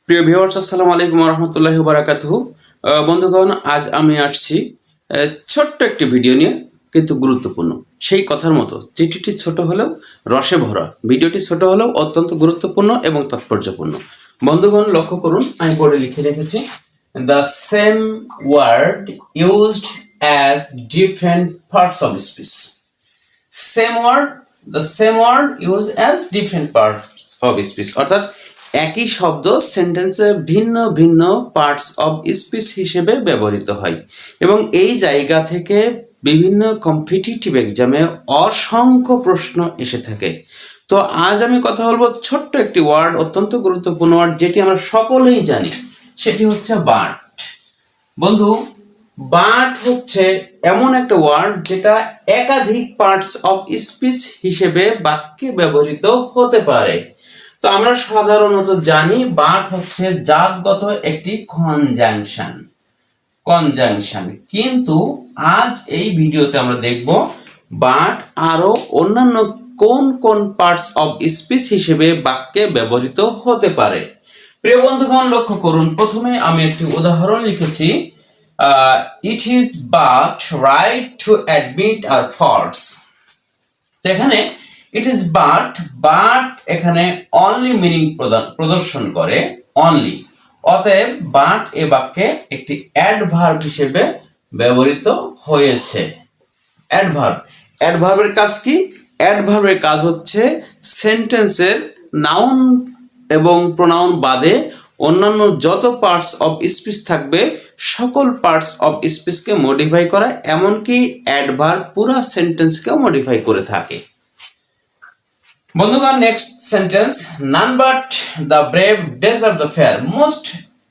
প্রিয় ভিউয়ার্স, আসসালামু আলাইকুম ওয়া রাহমাতুল্লাহি ওয়া বারাকাতুহু। বন্ধুগণ, আজ আমি আসছি ছোট্ট একটি ভিডিও নিয়ে, কিন্তু গুরুত্বপূর্ণ। সেই কথার মতো চিঠিটি ছোট হলেও রসে ভরা, ভিডিওটি ছোট হলেও অত্যন্ত গুরুত্বপূর্ণ এবং তাৎপর্যপূর্ণ। বন্ধুগণ, লক্ষ্য করুন, আমি বোর্ডে লিখে রেখেছি the same word used as different parts of speech. Same word, the same word use as different parts of speech, অর্থাৎ একই শব্দ সেন্টেন্সে ভিন্ন ভিন্ন পার্টস অফ স্পিচ হিসেবে ব্যবহৃত হয় এবং এই জায়গা থেকে বিভিন্ন কম্পিটিটিভ এক্সামে অসংখ্য প্রশ্ন এসে থাকে। তো আজ আমি কথা বলবো ছোট্ট একটি ওয়ার্ড, অত্যন্ত গুরুত্বপূর্ণ ওয়ার্ড, যেটি আমরা সকলেই জানি, সেটি হচ্ছে বাট। বন্ধু, বাট হচ্ছে এমন একটা ওয়ার্ড যেটা একাধিক পার্টস অফ স্পিচ হিসেবে বাক্যে ব্যবহৃত হতে পারে। তো আমরা সাধারণত জানি বাট হচ্ছে জাতগত একটি কনজাংশন, কিন্তু আজ এই ভিডিওতে আমরা দেখব বাট আরো অন্যান্য কোন কোন পার্টস অফ স্পিচ হিসেবে বাক্যে ব্যবহৃত হতে পারে। প্রিয় বন্ধুগণ, লক্ষ্য করুন, প্রথমে আমি একটি উদাহরণ লিখেছি, it is but right to admit our faults. এখানে ইট ইজ বাট এখানে অনলি মিনিং প্রদর্শন করে, অনলি। অতএব বাট এ বাক্যে একটি অ্যাডভার্ব হিসেবে ব্যবহৃত হয়েছে। অ্যাডভার্বের কাজ কি? অ্যাডভার্বের কাজ হচ্ছে সেন্টেন্সের নাউন এবং প্রোনাউন বাদে অন্যান্য যত পার্টস অফ স্পিচ থাকবে সকল পার্টস অফ স্পিচকে মডিফাই করা, এমনকি অ্যাডভার্ব পুরো সেন্টেন্সকেও মডিফাই করে থাকে। বন্ধুগণ, next sentence, none but the brave deserve the fair, most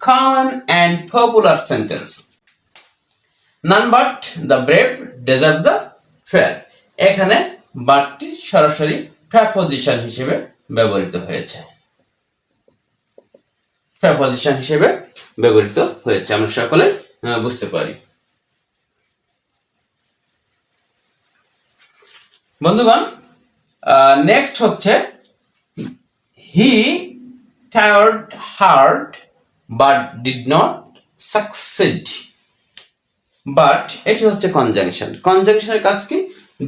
common and popular sentence. None but the brave deserve the fair, এখানে বাটটি সরাসরি প্রেপোজিশন হিসেবে ব্যবহৃত হয়েছে। আমরা সকলে বুঝতে পারি। বন্ধুগণ, নেক্সট হচ্ছে he tried hard but did not succeed. But এটি হচ্ছে কনজাংশনের কাজ কি?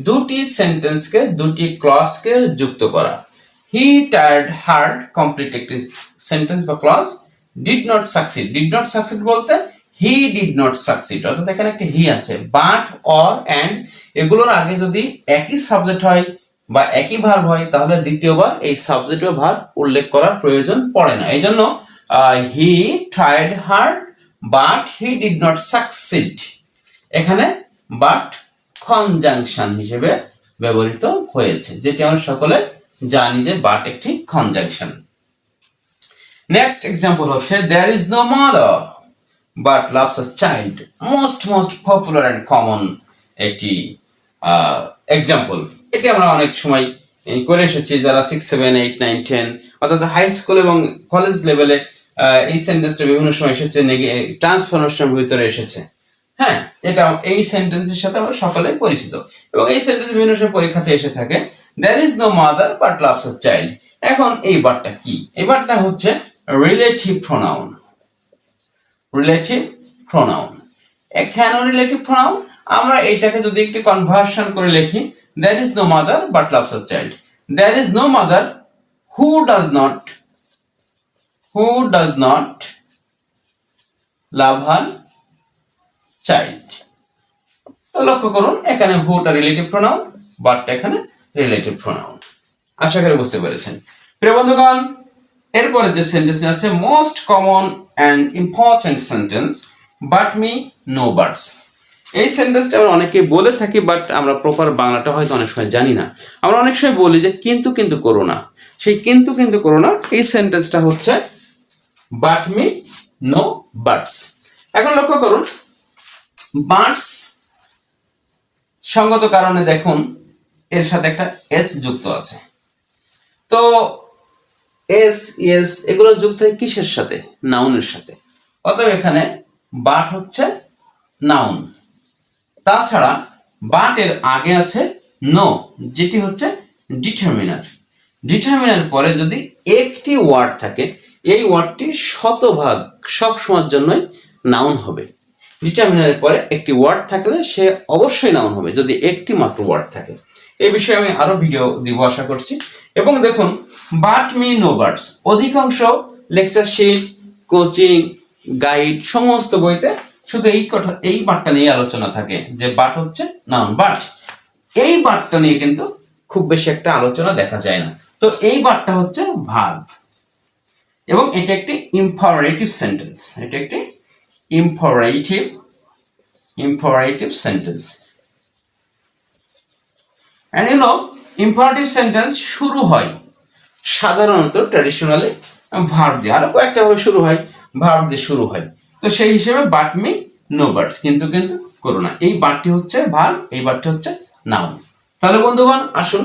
দুটি সেন্টেন্সকে, দুটি ক্লজকে যুক্ত করা। হি ট্রাইড হার্ড কমপ্লিট একটি সেন্টেন্স বা ক্লজ, ডিড নট সাকসিড বলতে হি ডিড নট সাকসিড, অর্থাৎ এখানে একটা হি আছে। বাট, অর, অ্যান্ড এগুলোর আগে যদি একই সাবজেক্ট হয় বা একই ভার্ব হয়, তাহলে দ্বিতীয়বার এই সাবজেক্ট বা ভার্ব উল্লেখ করার প্রয়োজন পড়ে না। এই জন্য he tried hard but he did not succeed, এখানে বাট কনজাংশন হিসেবে ব্যবহৃত হয়েছে, যেটি আমরা সকলে জানি যে বাট একটি কনজাংশন। নেক্সট এক্সাম্পল হচ্ছে there is no mother but loves a child, most popular and common একটি এক্সাম্পল। এটি আমরা অনেক সময় করে এসেছি, যারা 6, 7, 8, 9, 10 অর্থাৎ হাই স্কুল এবং কলেজ লেভেলে এই সেন্টেন্সটা বিভিন্ন সময় এসেছে, ট্রান্সফরমেশন ভিতরে এসেছে। হ্যাঁ, এটা এই সেন্টেন্সের সাথে আমরা সকলে পরিচিত এবং এই সেন্টেন্স বিভিন্ন সময় পরীক্ষাতে এসে থাকে। There is no mother but loves a child. এখন এই বাটটা কি? এই বাটটা হচ্ছে রিলেটিভ প্রোনাউন। কেন রিলেটিভ প্রোনাউন? আমরা এইটাকে যদি একটু কনভার্সন করে লিখি, there is no mother but loves a child. There is no mother who does not love her child. তো লক্ষ্য করুন, এখানে হুটা রিলেটিভ প্রোনাউন, বাট এখানে রিলেটিভ প্রোনাউন। আশা করি বুঝতে পেরেছেন। প্রিয় বন্ধুগণ, এরপরে যে সেন্টেন্স আছে, most common and important sentence, but me no buts. এই সেন্টেন্সটা আমরা অনেকে বলে থাকি, বাট আমরা প্রপার বাংলাটা হয়তো অনেক সময় জানি না। আমরা অনেক সময় বলি যে কিন্তু করো না। সেই কিন্তু করো না, এই সেন্টেন্সটা হচ্ছে বাট মি নো বাটস। এখন লক্ষ্য করুন, বাটস সঙ্গত কারণে দেখুন এর সাথে একটা এস যুক্ত আছে। তো এস, ইয়েস এগুলো যুক্ত হয় কিসের সাথে? নাউনের সাথে। অতএব এখানে বাট হচ্ছে নাউন। তাছাড়া বাট এর আগে আছে নো, যেটি হচ্ছে ডিটারমিনার। পরে যদি একটি ওয়ার্ড থাকে, এই ওয়ার্ডটি শতভাগ সব সময়ের জন্যই নাউন হবে। ডিটারমিনারের পরে একটি ওয়ার্ড থাকলে সে অবশ্যই নাউন হবে যদি একটি মাত্র ওয়ার্ড থাকে। এই বিষয়ে আমি আরো ভিডিও দিব আশা করছি। এবং দেখুন বাট মি নো বার্ডস, অধিকাংশ লেকচার শিট, কোচিং, গাইড সমস্ত বইতে শুধু এই বাটটা নিয়ে আলোচনা থাকে যে বাট হচ্ছে নাউন, বাট এই বাটটা নিয়ে কিন্তু খুব বেশি একটা আলোচনা দেখা যায় না। তো এই বাটটা হচ্ছে ভার্ব এবং এটা একটি ইম্পারেটিভ সেন্টেন্স, এটা একটি imperative sentence. And you know, imperative sentence শুরু হয় সাধারণত ট্র্যাডিশনালি ভার্ব দিয়ে, আরো কয়েকটা ভাবে শুরু হয়, ভার্ব দিয়ে শুরু হয়। তো সেই হিসেবে বাট মি নো বার্ডস কিন্তু করো না, এই বাটটি হচ্ছে ভার্ব, এই বাটটি হচ্ছে নাউন। তাহলে বন্ধুগণ আসুন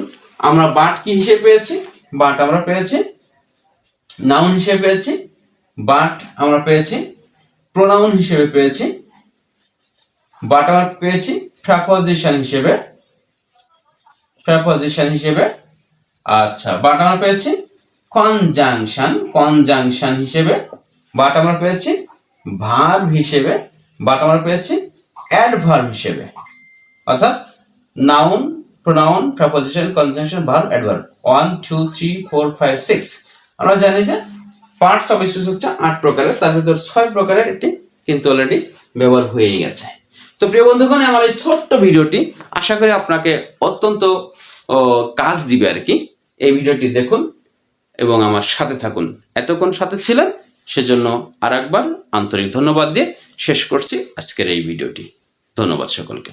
আমরা বাট কি হিসেবে পেয়েছি, বাট আমরা পেয়েছি নাউন হিসেবে পেয়েছি, বাট আমরা পেয়েছি প্রোনাউন হিসেবে পেয়েছি, বাট আমরা পেয়েছি প্রেপোজিশন হিসেবে, আচ্ছা বাট আমরা পেয়েছি কনজাংশন হিসেবে, বাট আমরা পেয়েছি ভার্ব হিসেবে, বাট আমরা পেয়েছি অ্যাডভার্ব হিসেবে। অর্থাৎ noun, pronoun, preposition, conjunction, verb, adverb 1 2 3 4 5 6। আমরা জানি যে পার্টস অফ স্পিচ হচ্ছে 8 প্রকারের, তার ভিতর 6 প্রকারের একটি কিন্তু অলরেডি ব্যবহার হয়ে গেছে। তো প্রিয় বন্ধুগণ, আমার এই ছোট্ট ভিডিওটি আশা করি আপনাকে অত্যন্ত কাজ দিবে আর কি। এই ভিডিওটি দেখুন এবং আমার সাথে থাকুন। এতক্ষণ সাথে ছিলেন সেজন্য আরেকবার আন্তরিক ধন্যবাদ দিয়ে শেষ করছি আজকের এই ভিডিওটি। ধন্যবাদ সকলকে।